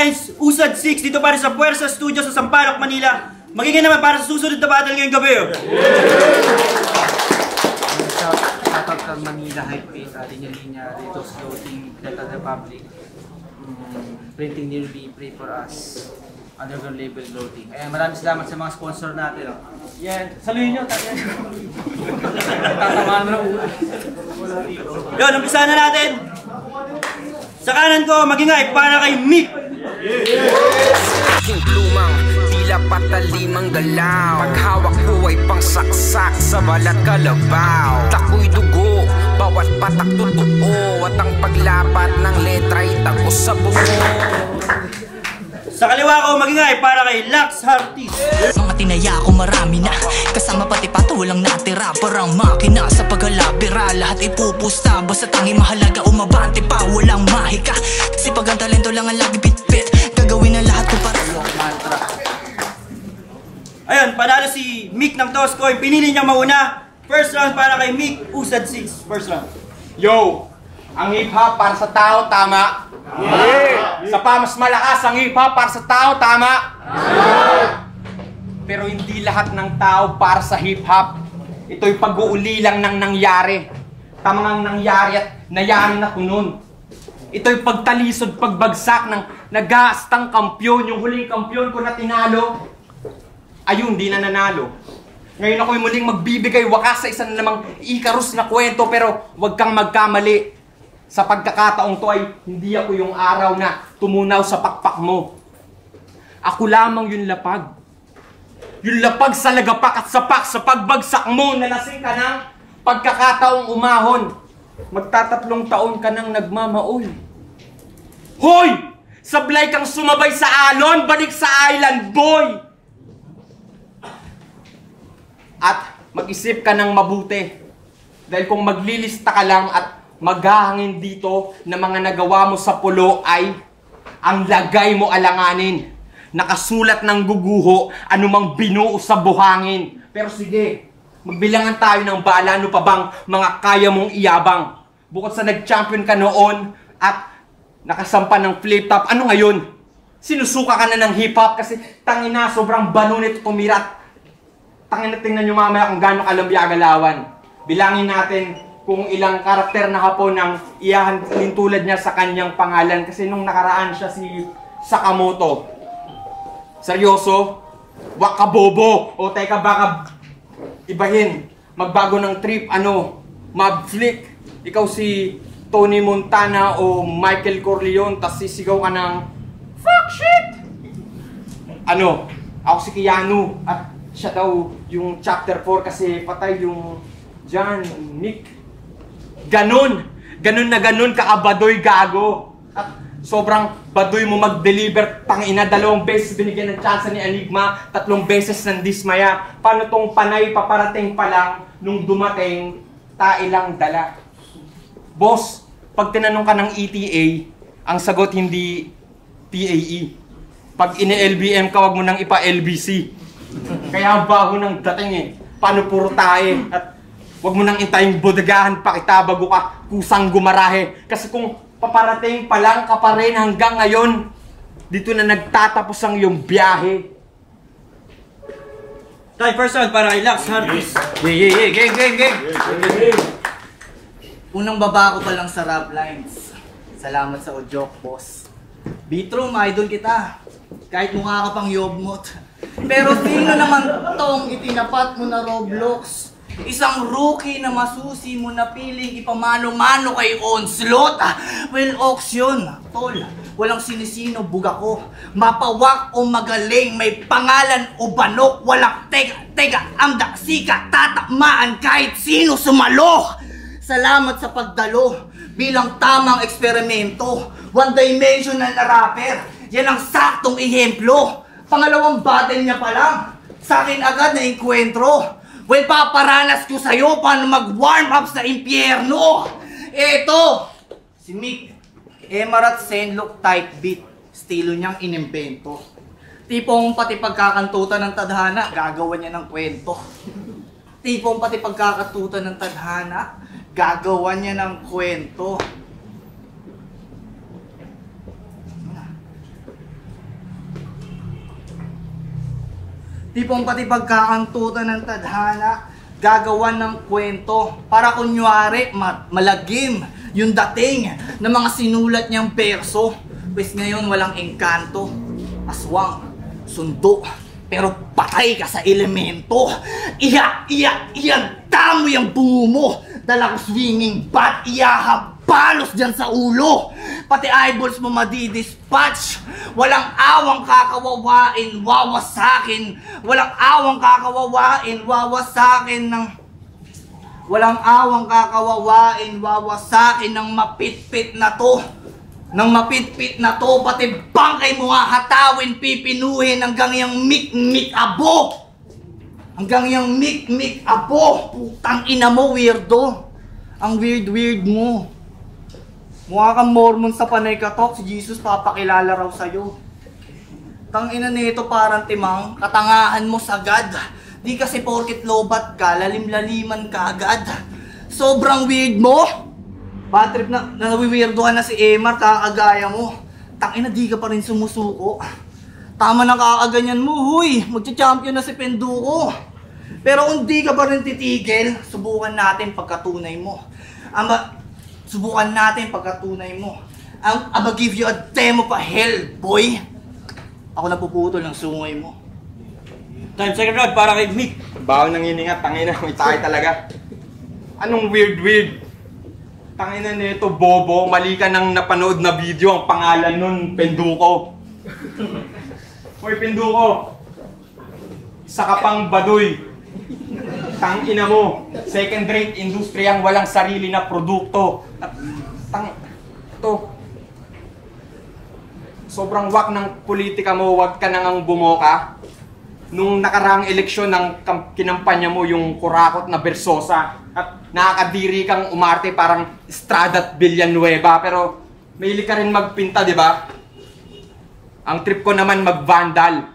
Lines, Usad 6 dito para sa Puwersa Studio sa Sampaloc, Manila. Magiging naman para sa susunod na battle ngayong gabi. Shoutout kang Manila Hypebeast, linya-linya, Deto's Clothing, Delta Republic, Printing Nearly, Pray For Us, Underground Label Clothing. Ayan, maraming salamat sa mga sponsor natin. Yan, saluhin nyo, tayo. Tatamaan mo na ulo. Yun, umpisa na natin. Sa kanan ko, magingay para kay Mick. Aking plumang, tila patalimang galaw. Paghawak ko ay pangsaksak sa balat kalabaw. Tako'y dugo, bawat patak totoo. At ang paglapat ng letra ay tagos sa bungo. Sa kaliwa ko, magingay para kay Lax Hartis. Mga tinaya ko marami na, kasama pati pato walang natira. Parang makina sa paghalabira, lahat ipupusta. Basta tangi mahalaga, umabante pa, walang mahika. Kasi pag ang talento lang ang lagi bit-bit, gagawin ang lahat ko para mantra. Ayun, panalo si Mick ng Toscoy. Pinili niya mauna. First round para kay Mick, Usad 6. First round. Yo! Ang hip-hop para sa tao, tama? Yeah. Sa pa mas malakas ang hip-hop para sa tao, tama? Yeah. Pero hindi lahat ng tao para sa hip-hop. Ito'y pag-uuli lang ng nangyari. Tamang nangyari at nayari na kunun. Ito'y pagtalisod, pagbagsak ng nag-aastang kampyon. Yung huling kampyon ko na tinalo, ayun, di na nanalo. Ngayon ako'y muling magbibigay wakas sa isa na namang Icarus na kwento, pero huwag kang magkamali. Sa pagkakataong to ay hindi ako yung araw na tumunaw sa pakpak mo. Ako lamang yung lapag. Yung lapag sa lagapak at sapak sa pagbagsak mo na lasing ka ng pagkakataong umahon. Magtatatlong taon ka nang nagmamaoy. Hoy! Sablay kang sumabay sa alon, balik sa island, boy! At mag-isip ka ng mabuti. Dahil kung maglilista ka lang at maghahangin dito na mga nagawa mo sa pulo ay ang lagay mo alanganin. Nakasulat ng guguho, anumang binuo sa buhangin. Pero sige, magbilangan tayo ng bala, ano pa bang mga kaya mong iyabang. Bukod sa nag-champion ka noon at nakasampa ng flip-top, ano ngayon? Sinusuka ka na ng hip-hop kasi tangina, sobrang banunit tumirat. Tangina, tingnan nyo mamaya kung gano'ng kalambya galawan. Bilangin natin kung ilang karakter na hapon ang iyahalin tulad niya sa kanyang pangalan. Kasi nung nakaraan siya si Sakamoto. Seryoso? Wakabobo? O teka, baka ibahin. Magbago ng trip, Mob Flick. Ikaw si Tony Montana o Michael Corleone, tas sisigaw ka ng fuck shit! Ako si Keanu. At siya daw yung chapter 4 kasi patay yung John Nick. Ganon na ganon kaabadoy gago. At sobrang badoy mo mag-deliver. Tangina, 2 beses binigyan ng chance ni Enigma, 3 beses ng dismaya. Paano tong panay paparating pa lang nung dumating, tailang dala. Boss, pag tinanong ka ng ETA, ang sagot hindi PAE. Pag ini-LBM ka, wag mo nang ipa-LBC. Kaya bago ng dating eh. Paano puro tae? At huwag mo nang intayong bodagahan pa kita bago ka kusang gumarahe. Kasi kung paparating pa lang ka pa rin hanggang ngayon, dito na nagtatapos ang iyong biyahe. Tayo, first round para kay Lax Hartis. Yeah. Gang. Unang baba ko pa lang sa rap lines. Salamat sa Ojok, boss. Bitrom, idol kita. Kahit mukha ka pang yobmot. Pero sino naman tong itinapat mo na Roblox? Isang rookie na masusi mo na piling ipamano-mano kay Onslaught. Well, auction, tol. Walang sinisino, buga ko. Mapawak o magaling, may pangalan o banok. Walang tega, amda, sika, tatamaan kahit sino sumalo. Salamat sa pagdalo bilang tamang eksperimento. One-dimensional na rapper. Yan ang saktong ehemplo. Pangalawang battle niya pa lang. Sa akin agad na enkwentro. Well, paparanas ko sa'yo paano mag-warm up sa impyerno. Eto, si Mick. Emarat Senlock type beat. Estilo niyang inimbento. Tipong pati pagkakantutan ng tadhana, gagawa niya ng kwento. Tipong pati pagkakatutan ng tadhana, gagawa niya ng kwento. Tipong pati pagkakantutan ng tadhana, gagawan ng kwento para kunyari malagim yung dating ng mga sinulat niyang berso. Pues ngayon walang engkanto, aswang, sundo, pero patay ka sa elemento. Damo yung bungo mo, dala ko swinging bat, iyahabalos dyan sa ulo. Pati eyeballs mo madidispatch. Walang awang kakawawain, wawasakin. Walang awang kakawawain, wawasakin ng... Walang awang kakawawain, wawasakin ng mapitpit na to. Nang mapitpit na to, pati bangkay mo hahatawin, pipinuhin hanggang yung mik-mik abo. Hanggang yung mik-mik abo. Putang ina mo, weirdo. Ang weird mo. Mukha kang Mormon sa panay katok, si Jesus papakilala raw sa'yo. Tang ina nito parang timang, katangahan mo sagad. Di kasi porkit lobat ka, lalim-laliman ka agad. Sobrang weird mo. Bad trip na nawiwirdohan na si Emar, kakagaya mo. Tang ina, di ka pa rin sumusuko. Tama na kakaganyan mo, huy. Magcha-champion na si Penduko. Pero kung di ka pa rin titigil, subukan natin pagkatunay mo. Subukan natin pagkatunay mo. I'ma give you a demo pa hell, boy. Ako napuputol ng sungay mo. Time second round para kay Mick. Bawal nang hininga, tangina, may tayo talaga. Anong weird? Tangina nito, bobo, mali ka nang napanood na video, ang pangalan nun, Penduko. Hoy, Penduko, isa ka pang baduy. Tangina mo, second-rate industriyang walang sarili na produkto. Sobrang wak ng politika mo, wag ka nang bumoka. Nung nakaraang eleksyon ng kinampanya mo yung kurakot na Bersosa at nakakadiri kang umarte parang Estrada at Villanueva, pero mahilig ka rin magpinta, di ba? Ang trip ko naman mag-vandal.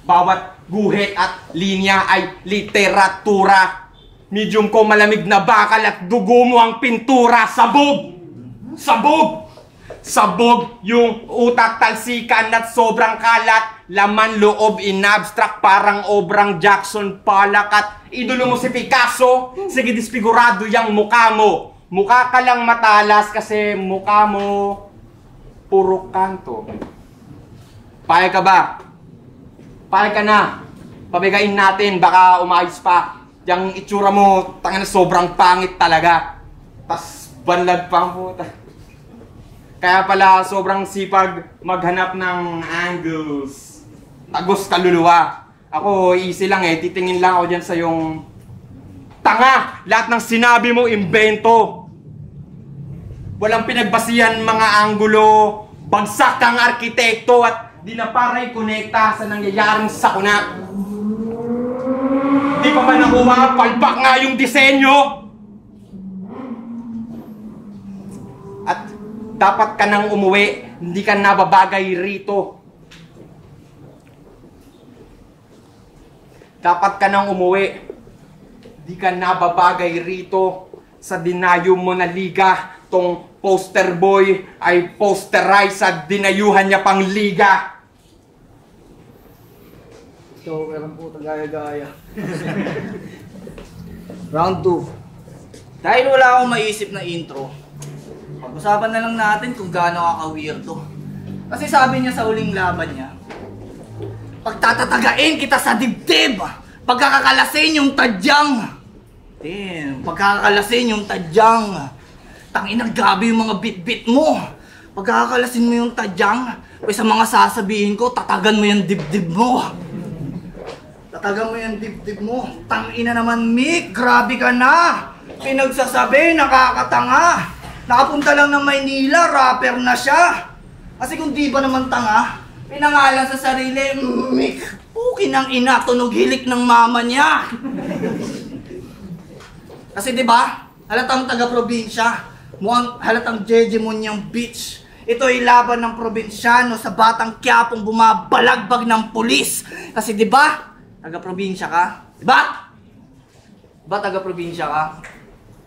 Bawat guhit at linya ay literatura. Medium ko malamig na bakal at dugo mo ang pintura. Sabog! Sabog! Sabog yung utak talsikan at sobrang kalat. Laman loob in abstract parang obrang Jackson Pollock at idolo mo si Picasso. Sige, disfigurado yung mukha mo. Mukha ka lang matalas kasi mukha mo puro kanto. Payag ka ba? Payag ka na. Pabigain natin, baka umayos pa. Yung itsura mo, tanga na sobrang pangit talaga. Tas banlag pa mo. Kaya pala sobrang sipag maghanap ng angles. Tagos kaluluwa. Ako easy lang eh, titingin lang ako dyan sa yung tanga! Lahat ng sinabi mo, imbento. Walang pinagbasihan mga anggulo. Bagsak kang arkitekto at di na paray konekta sa nangyayaring sakuna. Di pa man nakuha, palpak nga yung disenyo. At dapat ka nang umuwi, hindi ka nababagay rito. Dapat ka nang umuwi, hindi ka nababagay rito. Sa dinayo mo na liga, tong poster boy ay posterize at dinayuhan niya pang liga. Joker ang puta, gaya-gaya. Round 2. Dahil wala akong maisip na intro, pag-usapan na lang natin kung gaano ka-weirdo. Kasi sabi niya sa huling laban niya, pagtatatagain kita sa dibdib, pagkakakalasin yung tadyang. Damn, pagkakakalasin yung tadyang. Tanginang gabi yung mga bit-bit mo. Pagkakakalasin mo yung tadyang, pues sa mga sasabihin ko, tatagan mo yung dibdib mo. Tatagan mo yung dibdib mo. Tangina naman, Mick, grabe ka na. Pinagsasabi, nakakatanga. Nakapunta lang ng Maynila, rapper na siya. Kasi kung di ba naman tanga, pinangalan sa sarili, Mick, pukin ang ina, tunog hilik ng mama niya. Kasi di ba, halatang taga-probinsya, mukhang halatang Jejemon niyang bitch. Ito ay laban ng probinsyano sa batang Quiapong bumabalagbag ng pulis. Kasi di ba, taga-probinsya ka? Di ba? Ba taga-probinsya ka?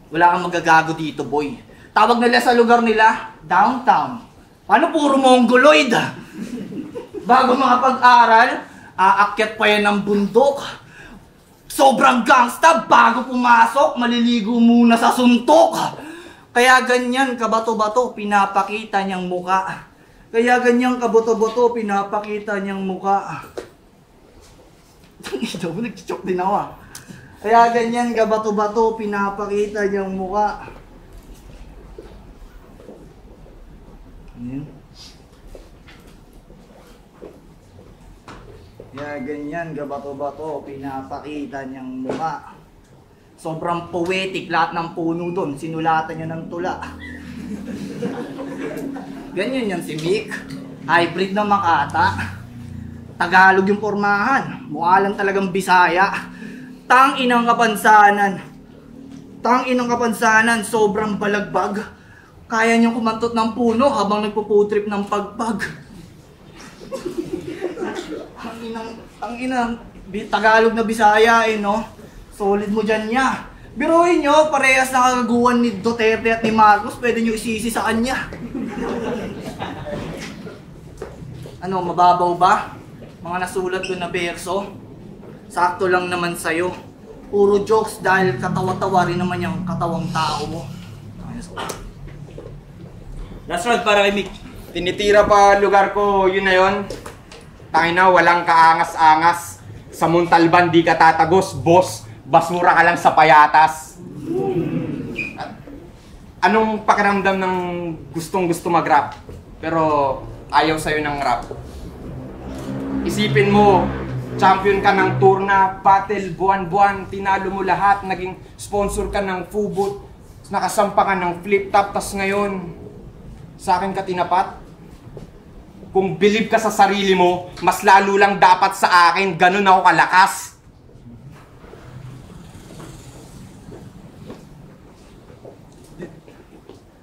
Wala kang magagago dito, boy. Tawag nila sa lugar nila, downtown. Paano puro mongoloid? Bago makapag-aral, Aakyat pa yan ng bundok. Sobrang gangsta, bago pumasok, maliligo muna sa suntok. Kaya ganyan kabato-bato, pinapakita niyang muka. Kaya ganyan kabato-bato, pinapakita niyang muka. Ito, nag-chok din ako ah. Kaya ganyan kabato-bato, pinapakita niyang muka. Kaya ganyan gabato-bato, pinapakita niyang mukha. Sobrang poetic, lahat ng puno doon, sinulatan niya ng tula. Ganyan yan si Mick. Hybrid na Makata. Tagalog yung pormahan. Mukha lang talagang Bisaya. Tang-inang kapansanan. Tang-inang kapansanan, sobrang balagbag. Kaya niyang kumantot ng puno habang nagpuputrip ng pagpag. Ang Tagalog na Bisaya no? Solid mo dyan niya. Biruin nyo, parehas na kagaguhan ni Duterte at ni Marcos, pwede nyo isisi sa kanya. Ano, mababaw ba? Mga nasulat ko na berso? Sakto lang naman sa'yo. Puro jokes dahil katawa-tawa rin naman yung katawang tao mo. Last round para kay Mick. Tinitira pa lugar ko, yun na yun. Tangina, walang kaangas-angas. Sa Montalban, di ka tatagos, boss. Basura ka lang sa payatas. Anong pakiramdam ng gustong-gusto mag-rap, pero ayaw sa'yo ng rap? Isipin mo, champion ka ng turna, battle, buwan-buwan, tinalo mo lahat, naging sponsor ka ng Fubot, nakasampa ka ng flip-top, tas ngayon, sa akin ka tinapat? Kung believe ka sa sarili mo, mas lalo lang dapat sa akin, ganun ako kalakas.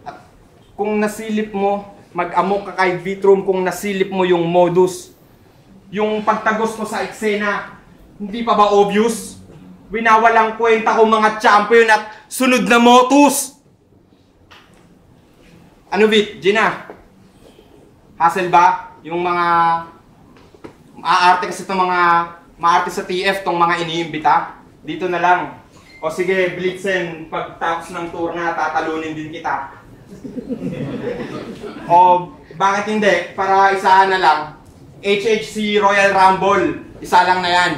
At kung nasilip mo, mag-amok ka kay Vitrum kung nasilip mo yung modus. Yung pagtagos mo sa eksena, hindi pa ba obvious? Winawalang kwenta ko mga champion at sunod na motus. Ano Vit? Gina? Hassle ba? Yung mga aarte kasi itong mga maarte sa TF, tong mga iniimbita? Dito na lang. O sige, Blitzen, pagtapos ng tour na, tatalunin din kita. O bakit hindi? Para isahan na lang. HHC Royal Rumble, isa lang na yan.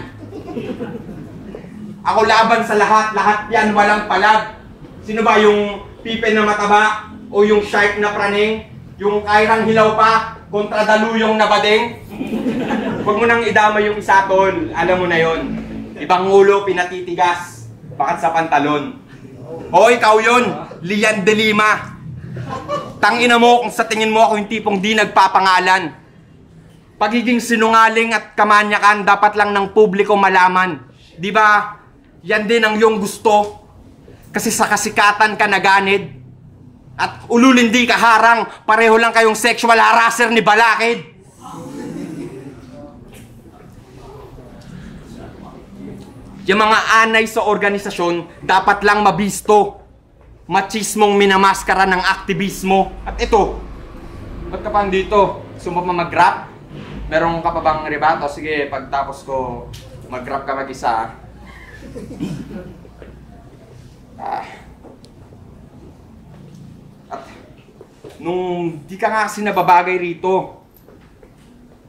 Ako laban sa lahat, lahat yan walang palag. Sino ba yung pipe na mataba? O yung shark na praning? Yung kairang hilaw pa? Kontra daluyong na badeng? Huwag mo nang idama yung isa tol, alam mo na yon. Ibang ulo pinatitigas, bakit sa pantalon? O ikaw yun, Lian de Lima. Tangina mo kung sa tingin mo ako yung tipong di nagpapangalan. Pagiging sinungaling at kamanyakan dapat lang ng publiko malaman. Di ba? Yan din ang iyong gusto. Kasi sa kasikatan ka naganid. At ululindi ka harang, pareho lang kayong sexual harasser ni Balakid. Yung mga anay sa organisasyon, dapat lang mabisto. Machismong minamaskara ng aktivismo. At ito, ba't ka pa dito? Gusto mo pa mag-rap? Meron ka pa bang rebato? Sige, pagtapos ko, mag-rap ka mag-isa. At nung di ka nga kasi nababagay rito,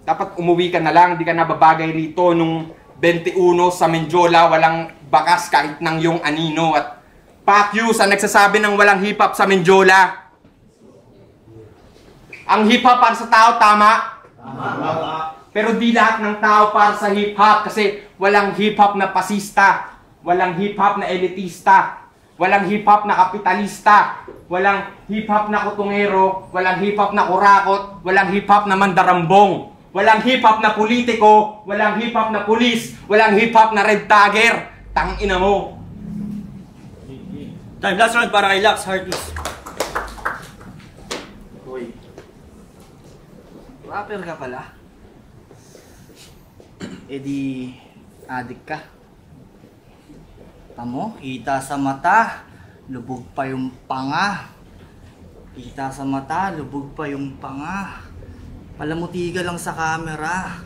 dapat umuwi ka na lang, di ka nababagay rito. Nung 21 sa Menjola, walang bakas kahit ng yung anino. At fuck you sa nagsasabi ng walang hip-hop sa Menjola. Ang hip-hop para sa tao, tama? Pero di lahat ng tao para sa hip-hop kasi walang hip-hop na pasista, walang hip-hop na elitista, walang hip-hop na kapitalista, walang hip-hop na kutungero, walang hip-hop na kurakot, walang hip-hop na mandarambong, walang hip-hop na politiko, walang hip-hop na pulis, walang hip-hop na red tagger. Tangina mo. Time, last round para kay Lax, Heartless. Rapper ka pala? E di, adik ka. Tamo, kita sa mata, lubog pa yung panga. Kita sa mata, lubog pa yung panga. Palamuti ka lang sa camera.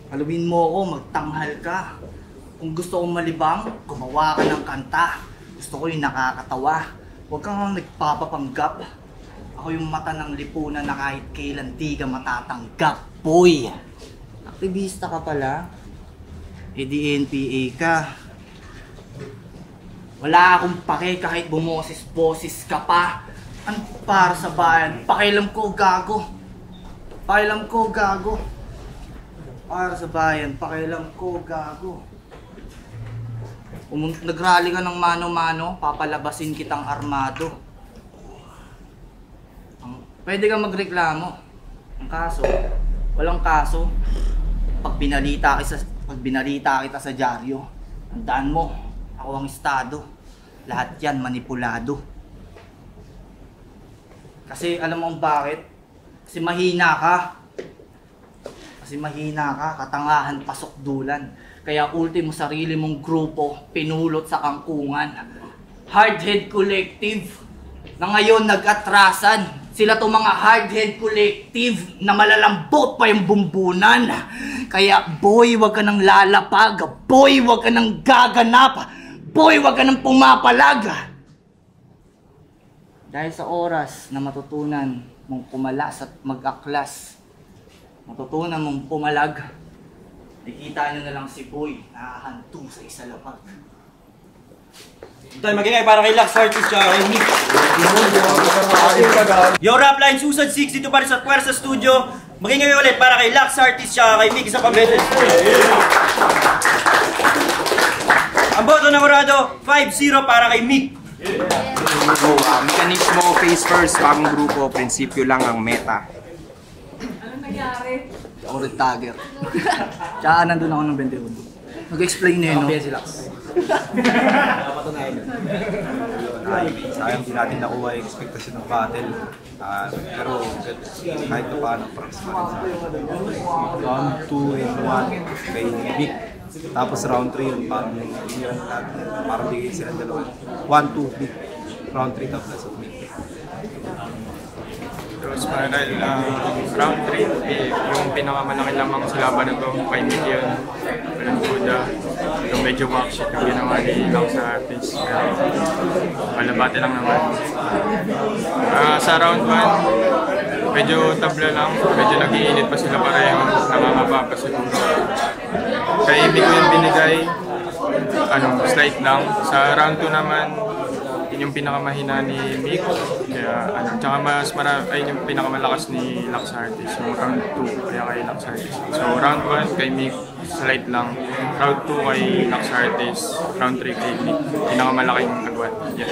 Haluin mo ako, magtanghal ka. Kung gusto kong malibang, gumawa ka ng kanta. Gusto ko yung nakakatawa. Huwag kang nagpapapanggap. Ako yung mata ng lipunan na kahit kailan di ka matatanggap. Boy! Aktivista ka pala. E di NPA ka. Wala akong pake kahit bumoses-boses ka pa. Ano para sa bayan? Pakialam ko, gago. Pakialam ko, gago. Para sa bayan, pakialam ko, gago. Kung nagrally ka ng mano-mano, papalabasin kitang armado. Pwede kang magreklamo. Ang kaso, walang kaso. Pag binalita kita sa dyaryo, tandaan mo, ako ang estado. Lahat yan manipulado. Kasi alam mo bakit? Kasi mahina ka. Katangahan, pasok dulan. Kaya ultimo sarili mong grupo, pinulot sa kangkungan. Hardhead Collective, na ngayon nag-atrasan. Sila to mga hardhead collective na malalambot pa yung bumbunan. Kaya boy, wag ka nang lalapag. Boy, wag ka nang gaganap. Boy, wag ka nang pumapalag. Dahil sa oras na matutunan mong pumalas at mag-aklas, matutunan mong pumalag, nakita nyo na lang si Boy nakahanto sa isa lapag. Tayo magingay para kay Lux Artist tsaka kay Nick. Yo, rap line, Susan 6 dito pa rin sa Puwersa Studio. Magingay ulit para kay Lux Artist tsaka kay Nick sa Pambetes. Ang boto ng Orado, 5-0 para kay Mick. So, mekanismo, face first, bagong grupo, prinsipyo lang ang meta. Anong nangyari? Ako red tagger. Tsaka nandun ako ng 21. Mag-explain na yun, no? Sayang din natin nakuha yung expectation ng battle. Pero kahit na paano, promise pa rin sa akin. Round 2 and 1 kay Vic. Tapos round 3 yun, parang bigay sila dalawa. 1-2 Vic. Round 3 tapos sa Vic. Rose Paral, round 3, yung pinakamalaki lamang sa laban na to, 5 million. Walang kuda, yung medyo worksheet yung ginawa ni Lang sa artist. Pero malabate lang naman. Sa round 1, medyo tabla lang, medyo nag-iinit pa sila pareho, namamaba pa siguro. Kay hindi ko yung binigay, slight lang. Sa round 2 naman, yung pinakamahina ni Mick, kaya tsaka mas yung pinakamalakas ni Lux Artist, yung round 2 kaya kay Lux Artist. So round 1 kay Mick, slight lang. Round 2 kay Lux Artist, round 3 kay Mick, pinakamalaking agwat. Yeah.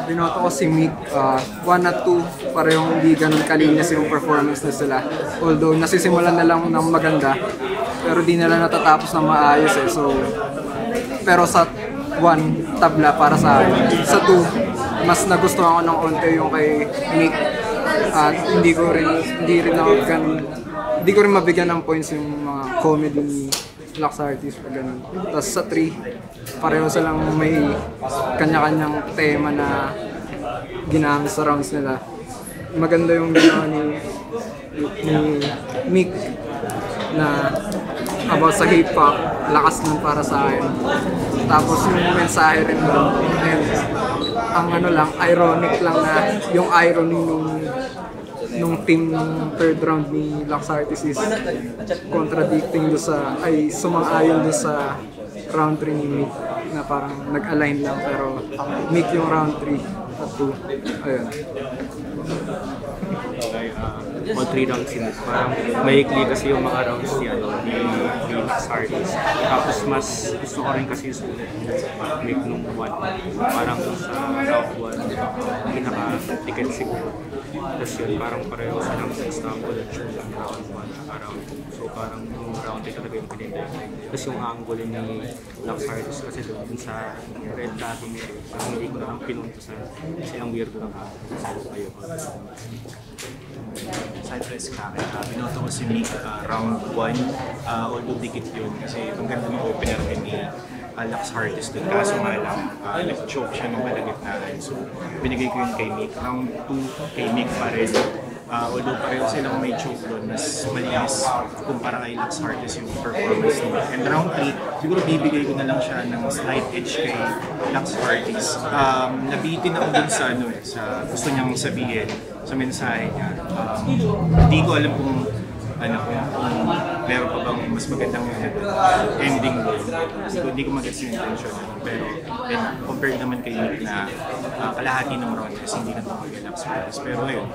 Binoto ko si Mick, 1 at 2, parehong hindi ganun kalinis yung performance na sila. Although nasisimulan na lang ng maganda, pero di nila natatapos na maayos eh. So, pero sa 1, tabla para sa akin. Sa 2, mas nagustuhan ko ng onte yung kay Mick. At hindi ko rin mabigyan ng points yung mga comedy ni Lux Artist pag ganun. Tapos sa 3, pareho silang may kanya-kanyang tema na ginamit sa rounds nila. Maganda yung ginawa ni Mick na about sa hip-hop, lakas nun para sa akin. Tapos yung mensahe rin doon, and ang ironic lang na yung irony nung team ng third round ni Lux Artist is contradicting doon sumang-ayon doon sa round 3 ni Mick na parang nag-align lang, pero Mick yung round 3 at 2. Ayun. All 3 rounds yun. Parang maikli kasi yung mga rounds ni Lux Artist. Tapos mas gusto ko rin kasi yung make nung 1. Parang sa round 1, pinaka-ticket siguro. Tapos yun, parang pareho silang Istanbul at show ng round 1 at round 2. So parang yung round 3 talaga yung pinintay. Tapos yung angle ni Lux Artist kasi doon sa red cutting nito. Parang hindi ko lang pinunto sa silang weirdo ng angle. So ayun. Side press ka akin, binoto ko si Mick round 1, although dikit yun kasi ang ganda ng opener ni Lux Artist doon, kaso nga lang nag-choke siya ng malagitnaan, so binigay ko yun kay Mick. Round 2 kay Mick pa rin, Although pareho silang may choke doon, mas malinis kumpara kay Lux Artis yung performance nila. And round 3, siguro bibigay ko na lang siya ng slight edge kay Lux Artis. Nabitin ako dun sa, sa gusto niyang sabihin, sa mensahe niya. Hindi ko alam kung meron pa bang mas magandang ending doon. Hindi ko mag-gets yung intention. Pero compared naman kay Nick na kalahati ng round, kasi hindi na ito mag-get up. Pero ayun,